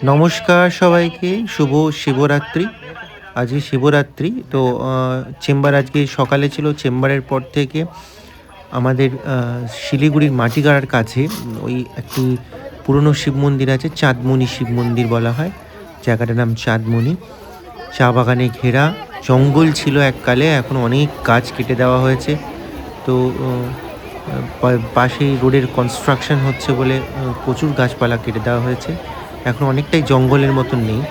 নমস্কার সবাইকে, শুভ শিবরাত্রি। আজকে শিবরাত্রি তো চেম্বার আজকে সকালে ছিল। চেম্বারের পর থেকে আমাদের শিলিগুড়ির মাটিগাড়ার কাছে ওই একটি পুরনো শিব মন্দির আছে, চাঁদমণি শিব মন্দির বলা হয়। জায়গাটার নাম চাঁদমণি। চা বাগানে ঘেরা, জঙ্গল ছিল এককালে, এখন অনেক গাছ কেটে দেওয়া হয়েছে। তো পাশেই রোডের কনস্ট্রাকশন হচ্ছে বলে প্রচুর গাছপালা কেটে দেওয়া হয়েছে। এখন অনেকটাই জঙ্গলের মতন নেই।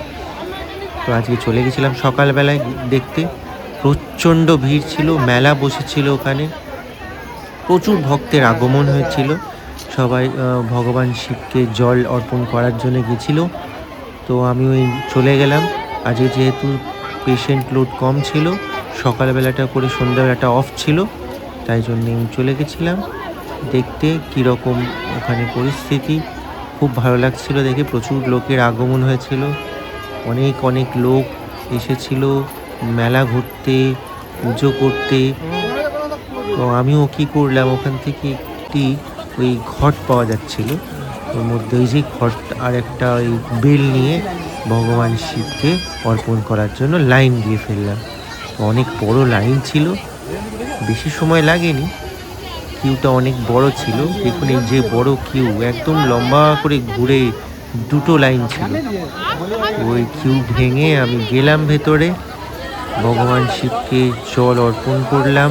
তো আজকে চলে গেছিলাম সকালবেলায় দেখতে। প্রচণ্ড ভিড় ছিল, মেলা বসেছিল ওখানে, প্রচুর ভক্তের আগমন হয়েছিল। সবাই ভগবান শিবকে জল অর্পণ করার জন্য গেছিল। তো আমি ওই চলে গেলাম। আজকে যেহেতু পেশেন্ট লোড কম ছিল, সকালবেলাটা করে সন্ধ্যাবেলাটা অফ ছিল, তাই জন্যে আমি চলে গেছিলাম দেখতে কীরকম ওখানে পরিস্থিতি। খুব ভালো লাগছিল দেখে, প্রচুর লোকের আগমন হয়েছিল। অনেক অনেক লোক এসেছিল মেলা ঘুরতে, পুজো করতে। তো আমিও কী করলাম, ওখান থেকে একটি ওই ঘট পাওয়া যাচ্ছিল, ওর মধ্যে ওই যে ঘট আর একটা ওই বেল নিয়ে ভগবান শিবকে অর্পণ করার জন্য লাইন দিয়ে ফেললাম। অনেক বড় লাইন ছিল, বেশি সময় লাগেনি, কিউটা অনেক বড় ছিল। দেখুন এই যে বড় কিউ, একদম লম্বা করে ঘুরে দুটো লাইন ছিল। ওই কিউ ভেঙে আমি গেলাম ভেতরে, ভগবান শিবকে জল অর্পণ করলাম,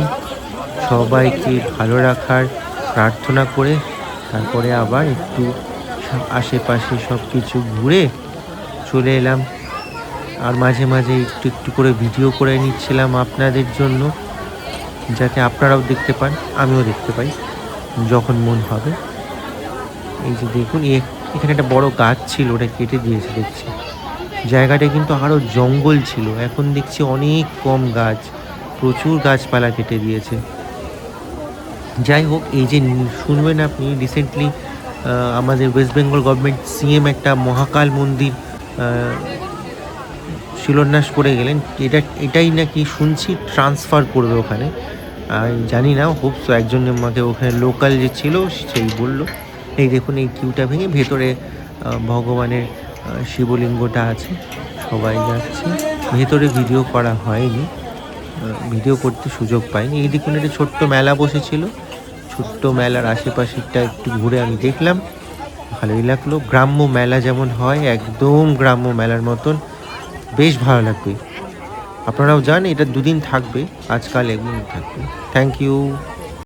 সবাইকে ভালো রাখার প্রার্থনা করে তারপরে আবার একটু আশেপাশে সব কিছু ঘুরে চলে এলাম। আর মাঝে মাঝে একটু একটু করে ভিডিও করে নিচ্ছিলাম আপনাদের জন্য, যাতে আপনারাও দেখতে পান, আমিও দেখতে পাই যখন মন হবে। এই যে দেখুন, এখানে একটা বড় গাছ ছিল, ওটা কেটে দিয়েছে দেখছি। জায়গাটা কিন্তু আরও জঙ্গল ছিল, এখন দেখছি অনেক কম গাছ, প্রচুর গাছপালা কেটে দিয়েছে। যাই হোক, এই যে শুনবেন আপনি, রিসেন্টলি আমাদের ওয়েস্ট বেঙ্গল গভর্নমেন্ট সিএম একটা মহাকাল মন্দির শিলান্যাস করে গেলেন। এটাই নাকি শুনছি ট্রান্সফার করবে ওখানে। জানি না, হোপসো। একজন আমাকে ওখানে লোকাল যে ছিল সেই বলল। এই দেখুন, এই কিউটা ভেঙে ভেতরে ভগবানের শিবলিঙ্গটা আছে, সবাই যাচ্ছে ভেতরে। ভিডিও করা হয়নি, ভিডিও করতে সুযোগ পাইনি। এই দেখুন, একটা ছোট্ট মেলা বসেছিল, ছোট্ট মেলার আশেপাশেরটা একটু ঘুরে আমি দেখলাম, ভালোই লাগলো। গ্রাম্য মেলা যেমন হয়, একদম গ্রাম্য মেলার মতন, বেশ ভালো লাগবে। আপনারাও যান, এটা দুদিন থাকবে, আজকাল একদিন থাকবে। Thank you.